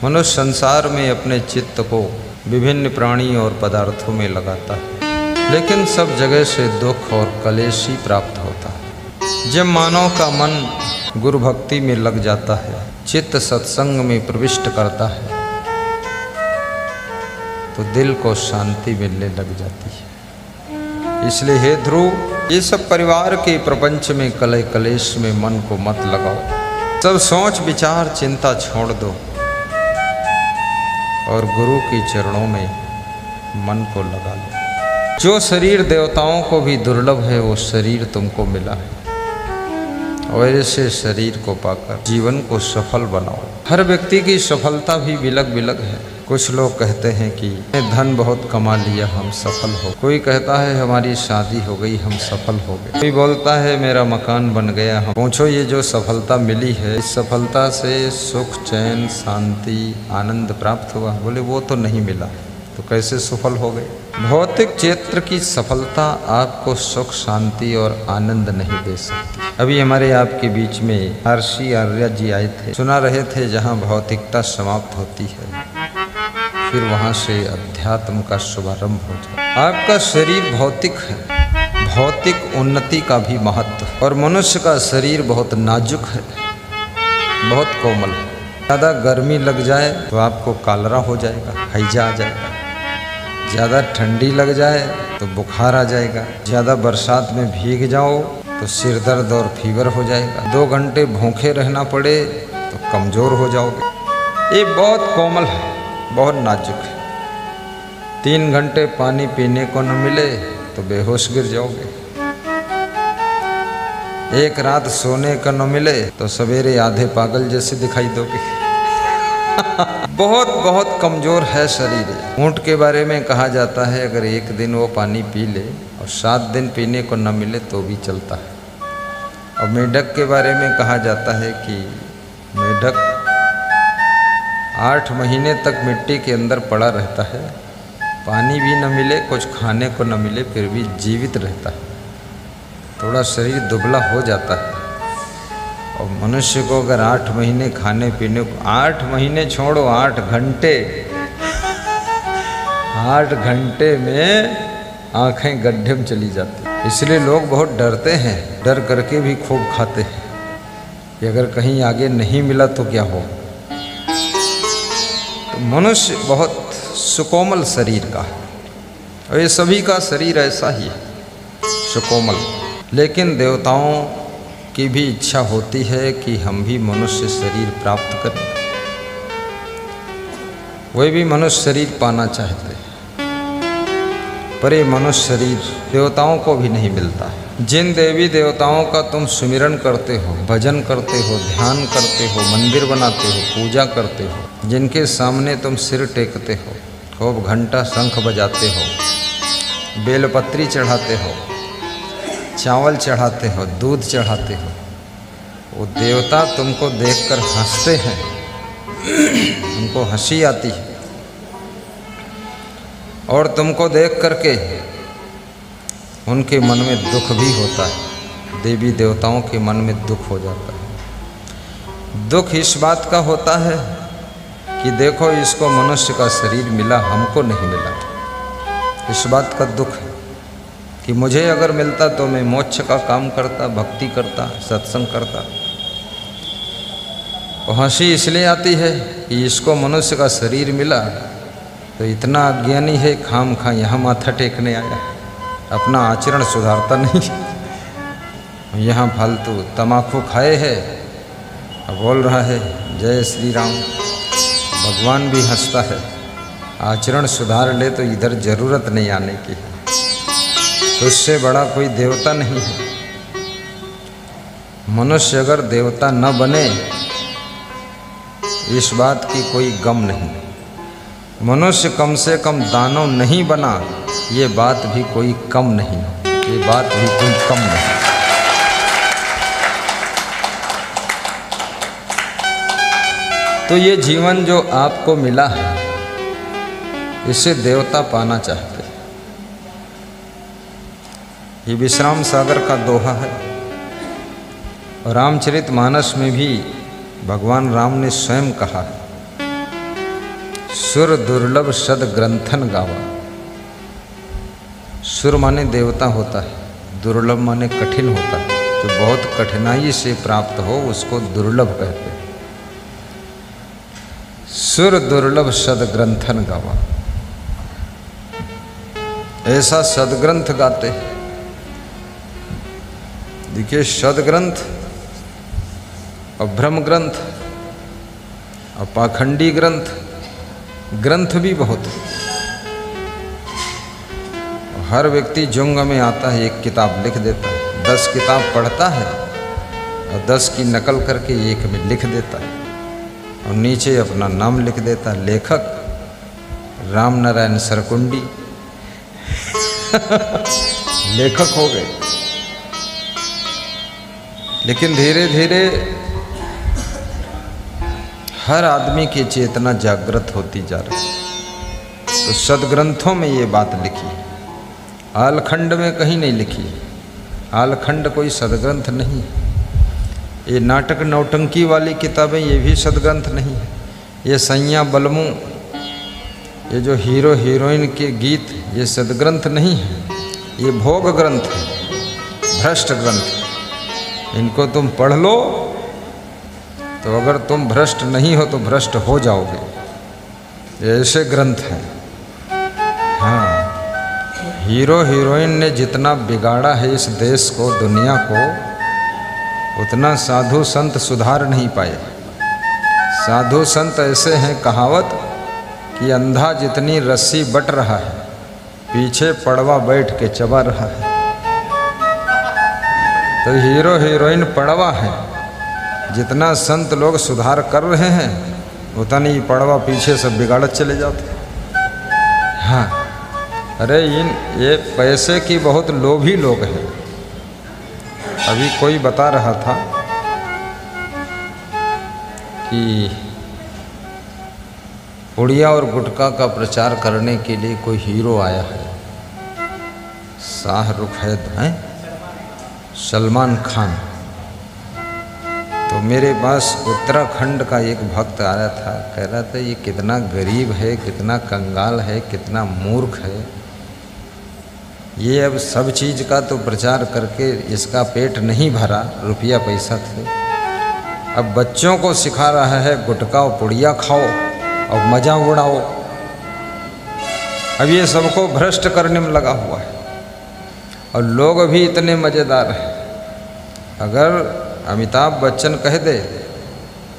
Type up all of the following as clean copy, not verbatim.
मनुष्य संसार में अपने चित्त को विभिन्न प्राणी और पदार्थों में लगाता है, लेकिन सब जगह से दुख और कलेश ही प्राप्त होता है। जब मानव का मन गुरु भक्ति में लग जाता है, चित्त सत्संग में प्रविष्ट करता है, तो दिल को शांति मिलने लग जाती है। इसलिए हे ध्रुव, ये सब परिवार के प्रपंच में कलह कलेश में मन को मत लगाओ। सब सोच विचार चिंता छोड़ दो और गुरु के चरणों में मन को लगा लो। जो शरीर देवताओं को भी दुर्लभ है, वो शरीर तुमको मिला है, और ऐसे शरीर को पाकर जीवन को सफल बनाओ। हर व्यक्ति की सफलता भी बिलग बिलग है। कुछ लोग कहते हैं कि धन बहुत कमा लिया, हम सफल हो। कोई कहता है हमारी शादी हो गई, हम सफल हो गए। कोई बोलता है मेरा मकान बन गया। हम पूछो, ये जो सफलता मिली है, इस सफलता से सुख चैन शांति आनंद प्राप्त हुआ? बोले वो तो नहीं मिला, तो कैसे सफल हो गए? भौतिक क्षेत्र की सफलता आपको सुख शांति और आनंद नहीं दे सकती। अभी हमारे आपके बीच में महर्षि आर्या जी आए थे। सुना रहे थे जहाँ भौतिकता समाप्त होती है, फिर वहाँ से अध्यात्म का शुभारंभ हो जाए। आपका शरीर भौतिक है, भौतिक उन्नति का भी महत्व, और मनुष्य का शरीर बहुत नाजुक है, बहुत कोमल है। ज़्यादा गर्मी लग जाए तो आपको कालरा हो जाएगा, हैजा आ जाएगा। ज़्यादा ठंडी लग जाए तो बुखार आ जाएगा। ज़्यादा बरसात में भीग जाओ तो सिर दर्द और फीवर हो जाएगा। 2 घंटे भूखे रहना पड़े तो कमज़ोर हो जाओगे। ये बहुत कोमल है, बहुत नाजुक है। 3 घंटे पानी पीने को न मिले तो बेहोश गिर जाओगे। 1 रात सोने का न मिले तो सवेरे आधे पागल जैसे दिखाई दोगे। बहुत बहुत कमज़ोर है शरीर। ऊँट के बारे में कहा जाता है अगर 1 दिन वो पानी पी ले और 7 दिन पीने को न मिले तो भी चलता है। और मेढक के बारे में कहा जाता है कि मेढक 8 महीने तक मिट्टी के अंदर पड़ा रहता है, पानी भी न मिले कुछ खाने को न मिले, फिर भी जीवित रहता है। थोड़ा शरीर दुबला हो जाता है। और मनुष्य को अगर 8 महीने खाने पीने को, 8 महीने छोड़ो, 8 घंटे, 8 घंटे में आँखें गड्ढे में चली जाती। इसलिए लोग बहुत डरते हैं, डर करके भी खूब खाते हैं कि अगर कहीं आगे नहीं मिला तो क्या हो। तो मनुष्य बहुत सुकोमल शरीर का है, और ये सभी का शरीर ऐसा ही है, सुकोमल। लेकिन देवताओं की भी इच्छा होती है कि हम भी मनुष्य शरीर प्राप्त करें। वे भी मनुष्य शरीर पाना चाहते हैं, पर ये मनुष्य शरीर देवताओं को भी नहीं मिलता है। जिन देवी देवताओं का तुम सुमिरन करते हो, भजन करते हो, ध्यान करते हो, मंदिर बनाते हो, पूजा करते हो, जिनके सामने तुम सिर टेकते हो, खूब घंटा शंख बजाते हो, बेलपत्री चढ़ाते हो, चावल चढ़ाते हो, दूध चढ़ाते हो, वो देवता तुमको देखकर हंसते हैं, उनको हंसी आती है। और तुमको देख करके उनके मन में दुख भी होता है। देवी देवताओं के मन में दुख हो जाता है। दुख इस बात का होता है कि देखो इसको मनुष्य का शरीर मिला, हमको नहीं मिला। इस बात का दुख है कि मुझे अगर मिलता तो मैं मोक्ष का काम करता, भक्ति करता, सत्संग करता। और हंसी इसलिए आती है कि इसको मनुष्य का शरीर मिला तो इतना अज्ञानी है, खाम खा यहाँ माथा टेकने आया, अपना आचरण सुधारता नहीं, यहाँ फालतू तम्बाकू खाए है, बोल रहा है जय श्री राम। भगवान भी हंसता है, आचरण सुधार ले तो इधर ज़रूरत नहीं आने की, तो उससे बड़ा कोई देवता नहीं है। मनुष्य अगर देवता न बने इस बात की कोई गम नहीं। मनुष्य कम से कम दानव नहीं बना, ये बात भी कोई कम नहीं, ये बात भी कोई कम नहीं। तो ये जीवन जो आपको मिला है, इसे देवता पाना चाहते हैं। ये विश्राम सागर का दोहा है। और रामचरितमानस में भी भगवान राम ने स्वयं कहा सुर दुर्लभ सद ग्रंथन गावा। सुर माने देवता होता है, दुर्लभ माने कठिन होता है। जो बहुत कठिनाई से प्राप्त हो उसको दुर्लभ कहते हैं। सुर दुर्लभ सदग्रंथन गावा, ऐसा सदग्रंथ गाते हैं। देखिए सदग्रंथ और ब्रह्म ग्रंथ और पाखंडी ग्रंथ, ग्रंथ भी बहुत है। हर व्यक्ति जुंग में आता है, एक किताब लिख देता है, 10 किताब पढ़ता है और 10 की नकल करके एक में लिख देता है और नीचे अपना नाम लिख देता है, लेखक राम नारायण सरकुंडी लेखक हो गए। लेकिन धीरे धीरे हर आदमी की चेतना जागृत होती जा रही है। तो सदग्रंथों में ये बात लिखी है, आलखंड में कहीं नहीं लिखी है। आलखंड कोई सदग्रंथ नहीं है। ये नाटक नौटंकी वाली किताबें ये भी सदग्रंथ नहीं है। ये सैया बलमू, ये जो हीरो हीरोइन के गीत, ये सदग्रंथ नहीं है। ये भोग ग्रंथ है, भ्रष्ट ग्रंथ। इनको तुम पढ़ लो तो अगर तुम भ्रष्ट नहीं हो तो भ्रष्ट हो जाओगे। ये ऐसे ग्रंथ हैं। हाँ, हीरो हीरोइन ने जितना बिगाड़ा है इस देश को, दुनिया को, उतना साधु संत सुधार नहीं पाए। साधु संत ऐसे हैं, कहावत कि अंधा जितनी रस्सी बट रहा है, पीछे पड़वा बैठ के चबा रहा है। तो हीरो हीरोइन पड़वा है, जितना संत लोग सुधार कर रहे हैं उतना ही पड़वा पीछे से बिगाड़त चले जाते। हाँ, अरे ये पैसे की बहुत लोभी लोग हैं। अभी कोई बता रहा था कि पुड़िया और गुटखा का प्रचार करने के लिए कोई हीरो आया है, शाहरुख है, सलमान खान। तो मेरे पास उत्तराखंड का एक भक्त आ रहा था, कह रहा था ये कितना गरीब है, कितना कंगाल है, कितना मूर्ख है। ये अब सब चीज़ का तो प्रचार करके इसका पेट नहीं भरा, रुपया पैसा थे। अब बच्चों को सिखा रहा है गुटखा और पुड़िया खाओ और मज़ा उड़ाओ। अब ये सबको भ्रष्ट करने में लगा हुआ है और लोग भी इतने मज़ेदार हैं। अगर अमिताभ बच्चन कह दे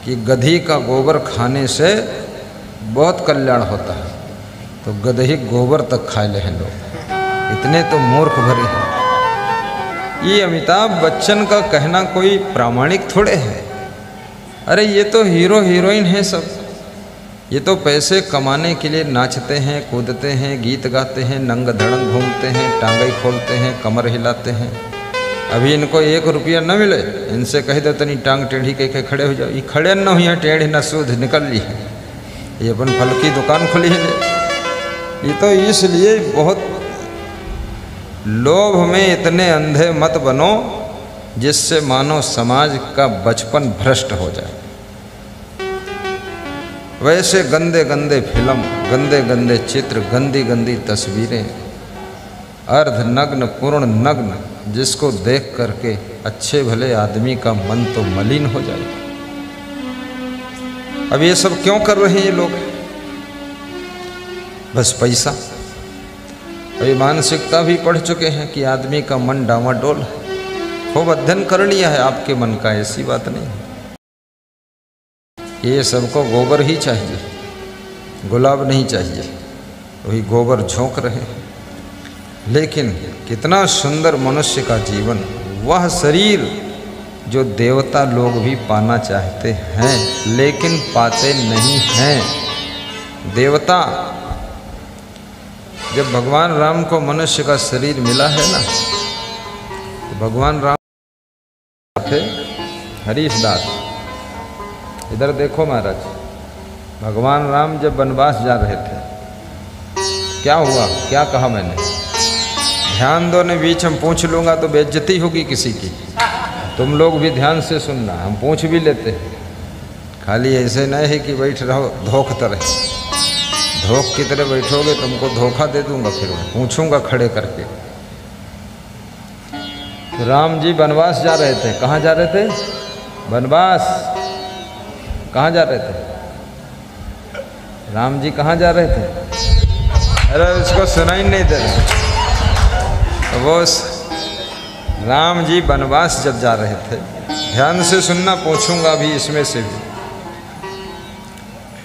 कि गधी का गोबर खाने से बहुत कल्याण होता है तो गधी गोबर तक खा ले हैं लोग। इतने तो मूर्ख भरे हैं। ये अमिताभ बच्चन का कहना कोई प्रामाणिक थोड़े है। अरे ये तो हीरो हीरोइन है सब। ये तो पैसे कमाने के लिए नाचते हैं, कूदते हैं, गीत गाते हैं, नंग धड़ंग घूमते हैं, टांगई खोलते हैं, कमर हिलाते हैं। अभी इनको 1 रुपया न मिले, इनसे कह दो तनी टांग टेढ़ी कह के खड़े हो जाओ। ये खड़े न हुई हैं, टेढ़ी न सूद निकल ली है। ये अपन फल की दुकान खुली है। ये तो इसलिए बहुत लोभ में इतने अंधे मत बनो जिससे मानो समाज का बचपन भ्रष्ट हो जाए। वैसे गंदे गंदे फिल्म, गंदे गंदे चित्र, गंदी गंदी तस्वीरें, अर्धनग्न पूर्ण नग्न, जिसको देख करके अच्छे भले आदमी का मन तो मलिन हो जाए। अब ये सब क्यों कर रहे हैं ये लोग? बस पैसा। ये मानसिकता भी पढ़ चुके हैं कि आदमी का मन डावाडोल है। खूब अध्ययन कर लिया है आपके मन का, ऐसी बात नहीं है। ये सबको गोबर ही चाहिए, गुलाब नहीं चाहिए। वही गोबर झोंक रहे हैं। लेकिन कितना सुंदर मनुष्य का जीवन, वह शरीर जो देवता लोग भी पाना चाहते हैं लेकिन पाते नहीं हैं। देवता, जब भगवान राम को मनुष्य का शरीर मिला है ना, तो भगवान राम थे हरीश दास। इधर देखो महाराज, भगवान राम जब वनवास जा रहे थे, क्या हुआ, क्या कहा मैंने? ध्यान दो, ने बीच हम पूछ लूँगा तो बेइज्जती होगी किसी की। तुम लोग भी ध्यान से सुनना, हम पूछ भी लेते हैं, खाली ऐसे नहीं है कि बैठ रहो धोखते रहे। धोख की तरह बैठोगे तुमको धोखा दे दूंगा, फिर मैं पूछूंगा खड़े करके। तो राम जी वनवास जा रहे थे। कहाँ जा रहे थे? वनवास। कहाँ जा रहे थे? राम जी कहाँ जा रहे थे? अरे इसको सुनाई नहीं दे रहा। वो राम जी वनवास जब जा रहे थे, ध्यान से सुनना, पूछूंगा भी इसमें से भी।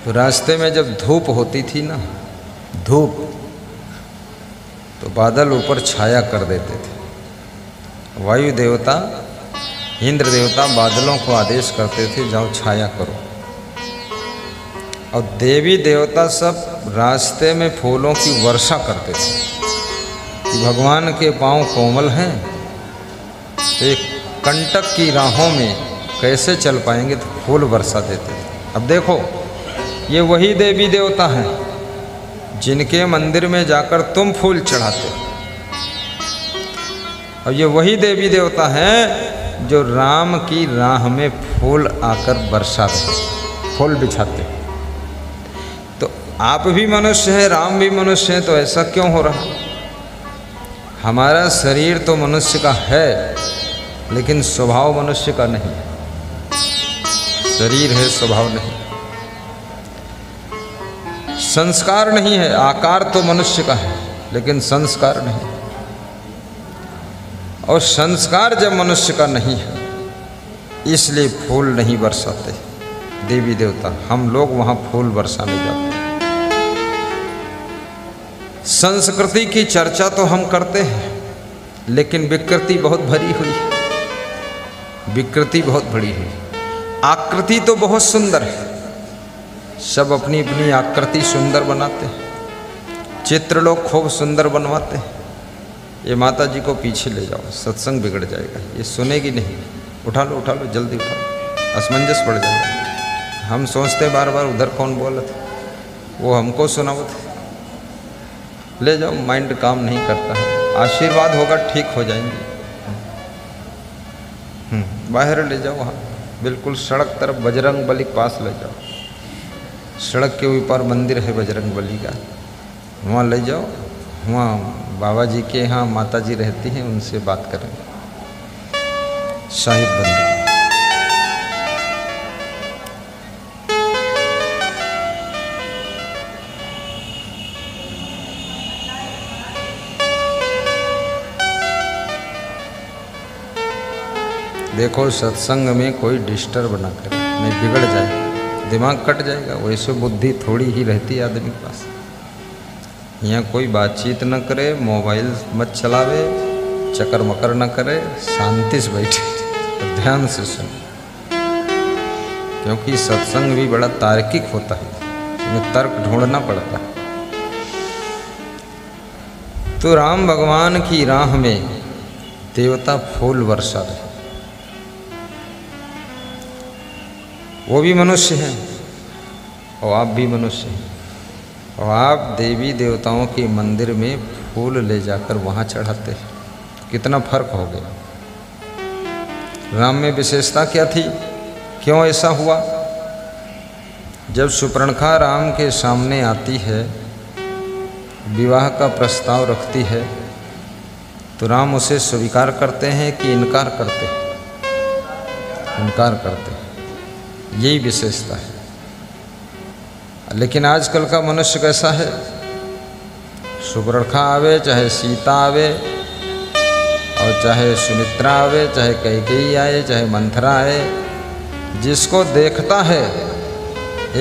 तो रास्ते में जब धूप होती थी ना, धूप, तो बादल ऊपर छाया कर देते थे। वायु देवता, इंद्र देवता बादलों को आदेश करते थे जाओ छाया करो। और देवी देवता सब रास्ते में फूलों की वर्षा करते थे कि भगवान के पांव कोमल हैं, तो एक कंटक की राहों में कैसे चल पाएंगे, तो फूल वर्षा देते थे। अब देखो, ये वही देवी देवता हैं जिनके मंदिर में जाकर तुम फूल चढ़ाते हो, और ये वही देवी देवता हैं जो राम की राह में फूल आकर बरसा रहे, फूल बिछाते। तो आप भी मनुष्य हैं, राम भी मनुष्य हैं, तो ऐसा क्यों हो रहा? हमारा शरीर तो मनुष्य का है, लेकिन स्वभाव मनुष्य का नहीं। शरीर है, स्वभाव नहीं। संस्कार नहीं है, आकार तो मनुष्य का है, लेकिन संस्कार नहीं। और संस्कार जब मनुष्य का नहीं है, इसलिए फूल नहीं बरसाते देवी देवता। हम लोग वहाँ फूल बरसाने जाते हैं। संस्कृति की चर्चा तो हम करते हैं, लेकिन विकृति बहुत भरी हुई है। विकृति बहुत बड़ी हुई। आकृति तो बहुत सुंदर है, सब अपनी अपनी आकृति सुंदर बनाते हैं। चित्र लोग खूब सुंदर बनवाते हैं। ये माता जी को पीछे ले जाओ, सत्संग बिगड़ जाएगा। ये सुनेगी नहीं। उठा लो जल्दी उठा लो, असमंजस पड़ जाएगा। हम सोचते बार बार उधर कौन बोल रहा था, वो हमको सुनावत है। ले जाओ, माइंड काम नहीं करता है। आशीर्वाद होगा, ठीक हो जाएंगे। बाहर ले जाओ, वहाँ बिल्कुल सड़क तरफ बजरंग बली के पास ले जाओ। सड़क के ऊपर मंदिर है बजरंग बली का, वहाँ ले जाओ। वहाँ बाबा जी के यहाँ माता जी रहती हैं, उनसे बात करेंगे। साहिब बंदी देखो, सत्संग में कोई डिस्टर्ब ना करे, नहीं बिगड़ जाए, दिमाग कट जाएगा। वैसे बुद्धि थोड़ी ही रहती है आदमी के पास। यहाँ कोई बातचीत न करे, मोबाइल मत चलावे, चक्कर मकर न करे, शांति से बैठे, ध्यान से सुने। क्योंकि सत्संग भी बड़ा तार्किक होता है, इसमें तर्क ढूंढना पड़ता है। तो राम भगवान की राह में देवता फूल वर्षा रहे। वो भी मनुष्य हैं और आप भी मनुष्य हैं, और आप देवी देवताओं के मंदिर में फूल ले जाकर वहाँ चढ़ाते हैं। कितना फर्क हो गया। राम में विशेषता क्या थी? क्यों ऐसा हुआ? जब सुपर्णखा राम के सामने आती है, विवाह का प्रस्ताव रखती है, तो राम उसे स्वीकार करते हैं कि इनकार करते हैं? इनकार करते हैं। यही विशेषता है। लेकिन आजकल का मनुष्य कैसा है? सुपर्णखा आवे, चाहे सीता आवे, और चाहे सुमित्रा आवे, चाहे कैकेयी आए, चाहे मंथरा आए, जिसको देखता है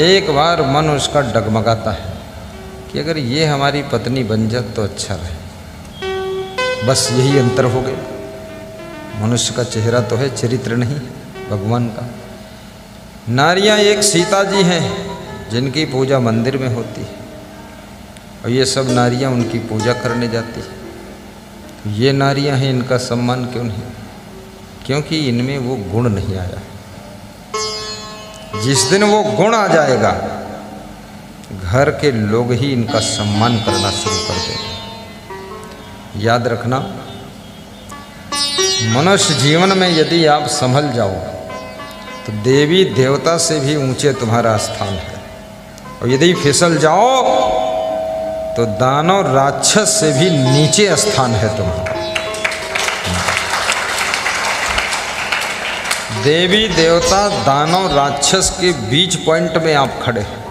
एक बार मन उसका डगमगाता है कि अगर ये हमारी पत्नी बन जाए तो अच्छा रहे। बस यही अंतर हो गया। मनुष्य का चेहरा तो है, चरित्र नहीं भगवान का। नारियां एक सीता जी हैं जिनकी पूजा मंदिर में होती है, और ये सब नारियां उनकी पूजा करने जाती है। ये नारियां हैं, इनका सम्मान क्यों नहीं? क्योंकि इनमें वो गुण नहीं आया। जिस दिन वो गुण आ जाएगा, घर के लोग ही इनका सम्मान करना शुरू कर देंगे। याद रखना, मनुष्य जीवन में यदि आप संभल जाओ तो देवी देवता से भी ऊंचे तुम्हारा स्थान है, और यदि फिसल जाओ तो दानव राक्षस से भी नीचे स्थान है तुम्हारा। देवी देवता दानव राक्षस के बीच पॉइंट में आप खड़े हैं,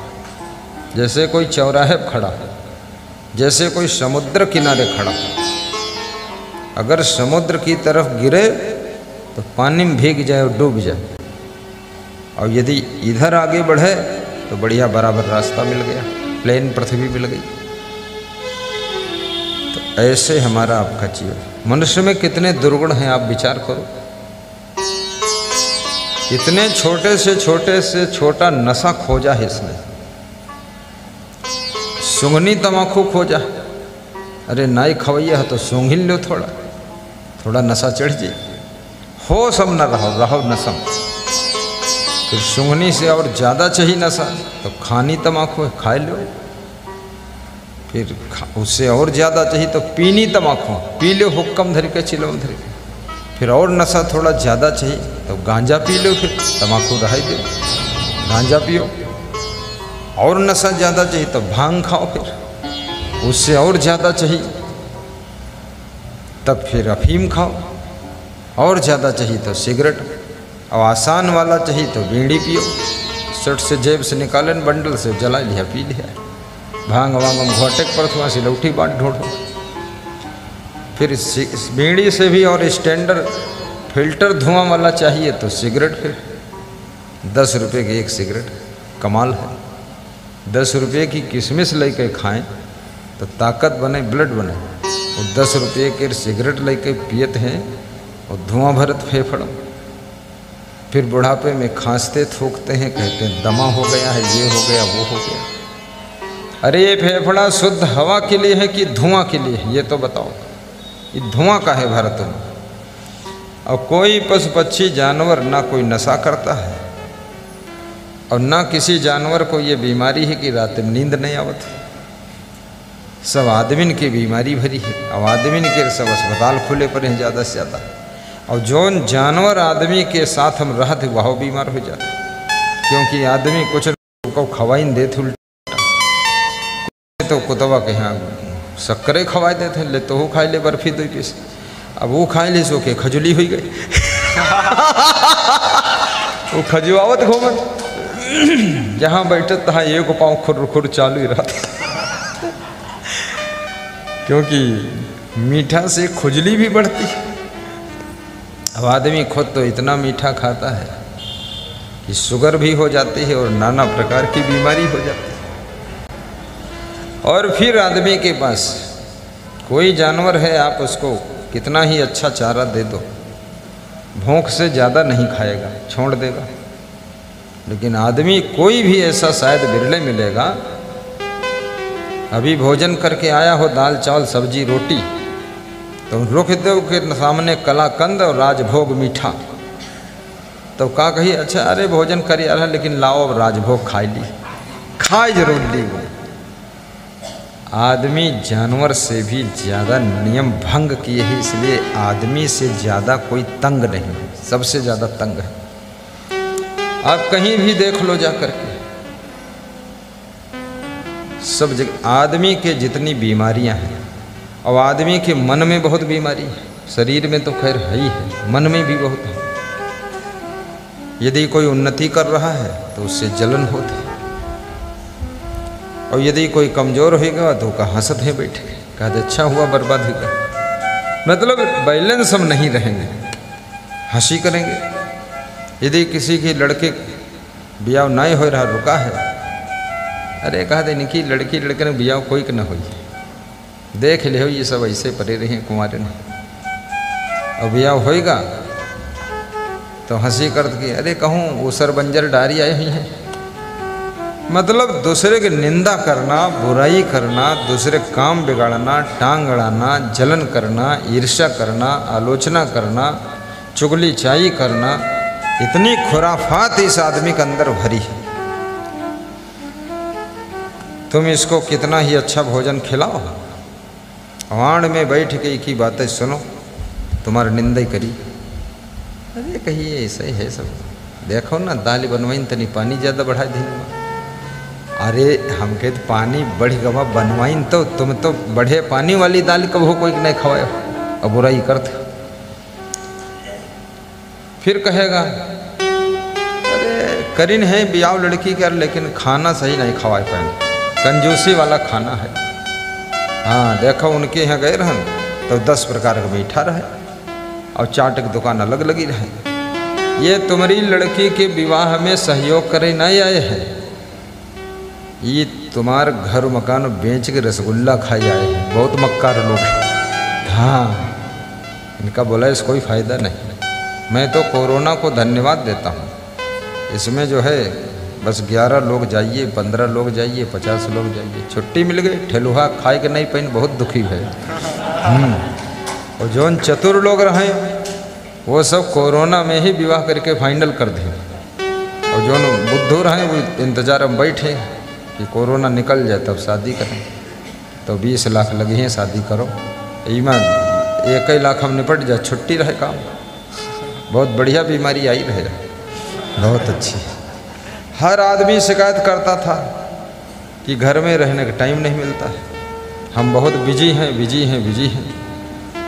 जैसे कोई चौराहे पर खड़ा, जैसे कोई समुद्र किनारे खड़ा। अगर समुद्र की तरफ गिरे तो पानी में भीग जाए और डूब जाए, और यदि इधर आगे बढ़े तो बढ़िया बराबर रास्ता मिल गया, प्लेन पृथ्वी मिल गई। तो ऐसे हमारा आपका जीवन। मनुष्य में कितने दुर्गुण हैं आप विचार करो। इतने छोटे से छोटा नशा खोजा है इसने। सूंघनी तमाकू खोजा, अरे नाई खवैया है तो सूंघ ही लो, थोड़ा नशा चढ़ जाए, हो सब न रहो नशा। फिर सूंघनी से और ज़्यादा चाहिए नशा तो खानी तमाकू खा लो। फिर उससे और ज़्यादा चाहिए तो पीनी तमाकू पी लो, हुक्कम धर के चिलम धर के। फिर और नशा थोड़ा ज़्यादा चाहिए तो गांजा पी लो, फिर तमाकू रह दो, गांजा पियो। और नशा ज़्यादा चाहिए तो भांग खाओ, फिर उससे और ज़्यादा चाहिए तब फिर अफीम खाओ, और ज़्यादा चाहिए तो सिगरेट, और आसान वाला चाहिए तो बीड़ी पियो। शर्ट से जेब से निकालन बंडल से जला लिया, पी लिया। भांग वांग घोटे पर थोड़ा सी लौठी बाट ढूंढो। फिर बीड़ी से भी और स्टैंडर्ड फिल्टर धुआं वाला चाहिए तो सिगरेट, फिर 10 रुपये की एक सिगरेट, कमाल है। 10 रुपये की किशमिश लेके खाएं तो ताकत बने, ब्लड बने, और 10 रुपये के सिगरेट लेके पियत हैं और धुआं भरत फेफड़ा। फिर बुढ़ापे में खांसते थूकते हैं, कहते हैं दमा हो गया है, ये हो गया वो हो गया। अरे ये फेफड़ा शुद्ध हवा के लिए है कि धुआं के लिए है, ये तो बताओ। ये धुआं का है भारत में। और कोई पशु पक्षी जानवर ना कोई नशा करता है, और ना किसी जानवर को ये बीमारी है कि रात में नींद नहीं आवत। सब आदमी की बीमारी भरी है, और आदमी के सब अस्पताल खुले पर हैं ज़्यादा से ज़्यादा। और जो जानवर आदमी के साथ हम रहते वह बीमार हो जाते, क्योंकि आदमी कुछ को खवाई देते उल्टा, तो कुतवा के यहाँ शक्करे खवाए देते हैं, ले तो वो खाए ले बर्फी 2 पीस। अब वो खाए ले सो के खजुली हुई गई। वो खजुआवत घूमत, जहाँ बैठे तहाँ एक पाँव खुर खुर चालू ही रहा, क्योंकि मीठा से खुजली भी बढ़ती है। अब आदमी खुद तो इतना मीठा खाता है कि शुगर भी हो जाती है और नाना प्रकार की बीमारी हो जाती है। और फिर आदमी के पास कोई जानवर है, आप उसको कितना ही अच्छा चारा दे दो, भूख से ज़्यादा नहीं खाएगा, छोड़ देगा। लेकिन आदमी कोई भी ऐसा शायद बिरले मिलेगा, अभी भोजन करके आया हो, दाल चावल सब्जी रोटी, तो रुख दो के सामने कलाकंद और राजभोग मीठा, तो का कही अच्छा अरे भोजन कर आ रहा, लेकिन लाओ अब राजभोग खाई ली, खाए जरूर ली। वो आदमी जानवर से भी ज़्यादा नियम भंग किए ही, इसलिए आदमी से ज़्यादा कोई तंग नहीं है, सबसे ज़्यादा तंग है। आप कहीं भी देख लो जा करके, सब जगह आदमी के जितनी बीमारियां हैं, और आदमी के मन में बहुत बीमारी है, शरीर में तो खैर है ही है, मन में भी बहुत है। यदि कोई उन्नति कर रहा है तो उससे जलन होती है, और यदि कोई कमज़ोर होगा तो का हंसत है बैठे, कहते अच्छा हुआ बर्बाद होगा, मतलब बैलेंस हम नहीं रहेंगे, हंसी करेंगे। यदि किसी की लड़के ब्याह नहीं हो रहा, रुका है, अरे कहते नहीं कि लड़की लड़के ने ब्याह कोई न हो, देख ले हो ये सब ऐसे पड़े रहे कुमारे ने, और ब्याह होएगा तो हंसी करते कि अरे कहूँ वो सरबंजर डारी आए हुई हैं। मतलब दूसरे की निंदा करना, बुराई करना, दूसरे काम बिगाड़ना, टांग अड़ाना, जलन करना, ईर्ष्या करना, आलोचना करना, चुगली चाई करना, इतनी खुराफात इस आदमी के अंदर भरी है। तुम इसको कितना ही अच्छा भोजन खिलाओ, वाण में बैठ के एक ही बातें सुनो, तुम्हारी निंदा ही करी, अरे कहिए ऐसा ही है सब। देखो ना दाल बनवाई तनी पानी ज़्यादा बढ़ा दी, अरे हमके तो पानी बढ़ी गवा बनवाई तो तुम तो बढ़े पानी वाली दाल कबो कोई नहीं खवाए, अब बुराई करते। फिर कहेगा अरे करीन है बियाव लड़की कर, लेकिन खाना सही नहीं खवाए पाए, कंजूसी वाला खाना है। हाँ देखो उनके यहाँ गए रहन तो 10 प्रकार का मीठा रहे और चाट की दुकान अलग लगी रहे। ये तुम्हारी लड़की के विवाह में सहयोग करे नहीं आए हैं, ये तुम्हार घर मकान बेच के रसगुल्ला खाए आए हैं। बहुत मक्कार लोग हैं। हाँ इनका बोला इस कोई फ़ायदा नहीं। मैं तो कोरोना को धन्यवाद देता हूँ। इसमें जो है बस 11 लोग जाइए, 15 लोग जाइए, 50 लोग जाइए, छुट्टी मिल गई, ठेलुहा खाए के नहीं पाइन बहुत दुखी है। और जो चतुर लोग रहे वो सब कोरोना में ही विवाह करके फाइनल कर दिए, और जो बुद्धू रहे वो इंतजार में बैठे कि कोरोना निकल जाए तब शादी करें। तो 20 लाख लगे हैं शादी करो, इमा 1 लाख हम निपट जाए, छुट्टी रहे काम। बहुत बढ़िया बीमारी आई रहे, बहुत अच्छी। हर आदमी शिकायत करता था कि घर में रहने का टाइम नहीं मिलता है, हम बहुत बिजी हैं बिजी हैं बिजी हैं।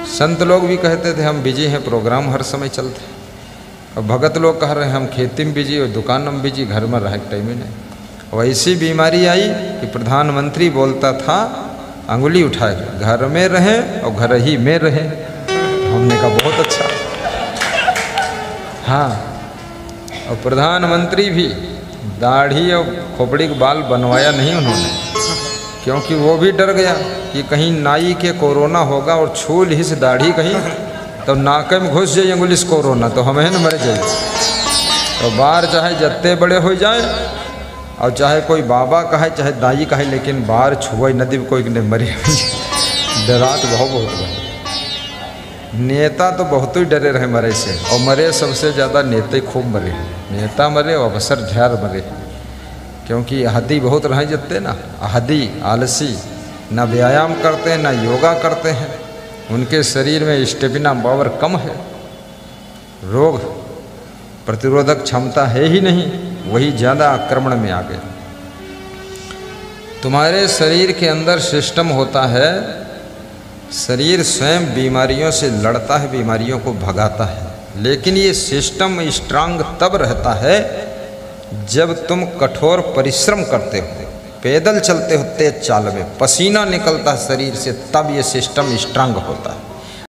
संत लोग भी कहते थे हम बिजी हैं, प्रोग्राम हर समय चलते हैं। और भगत लोग कह रहे हैं हम खेती में बिजी और दुकान में बिजी, घर में रहे टाइम ही नहीं। वैसी बीमारी आई कि प्रधानमंत्री बोलता था अंगुली उठाए घर में रहें और घर ही में रहें। हमने कहा बहुत अच्छा। हाँ और प्रधानमंत्री भी दाढ़ी और खोपड़ी के बाल बनवाया नहीं उन्होंने, क्योंकि वो भी डर गया कि कहीं नाई के कोरोना होगा और छूल ही से दाढ़ी कहीं तो नाके में घुस जाए अंगुलिस कोरोना तो हमें न मर जाए। तो बार चाहे जत्ते बड़े हो जाए और चाहे कोई बाबा कहे चाहे दाई कहे, लेकिन बार छुए नदी में कोई नहीं मरे। डरात बहुत रहे। नेता तो बहुत ही डरे रहे मरे से, और मरे सबसे ज़्यादा नेता खूब मरे। नेता मरे और अफसर ढेर मरे, क्योंकि आहदी बहुत रहे जत्ते ना, आहदी आलसी, ना व्यायाम करते हैं ना योगा करते हैं, उनके शरीर में स्टेमिना पावर कम है, रोग प्रतिरोधक क्षमता है ही नहीं, वही ज़्यादा आक्रमण में आ गए। तुम्हारे शरीर के अंदर सिस्टम होता है, शरीर स्वयं बीमारियों से लड़ता है, बीमारियों को भगाता है, लेकिन ये सिस्टम स्ट्रांग तब रहता है जब तुम कठोर परिश्रम करते हो, पैदल चलते हो तेज चाल में, पसीना निकलता है शरीर से, तब ये सिस्टम स्ट्रांग होता है।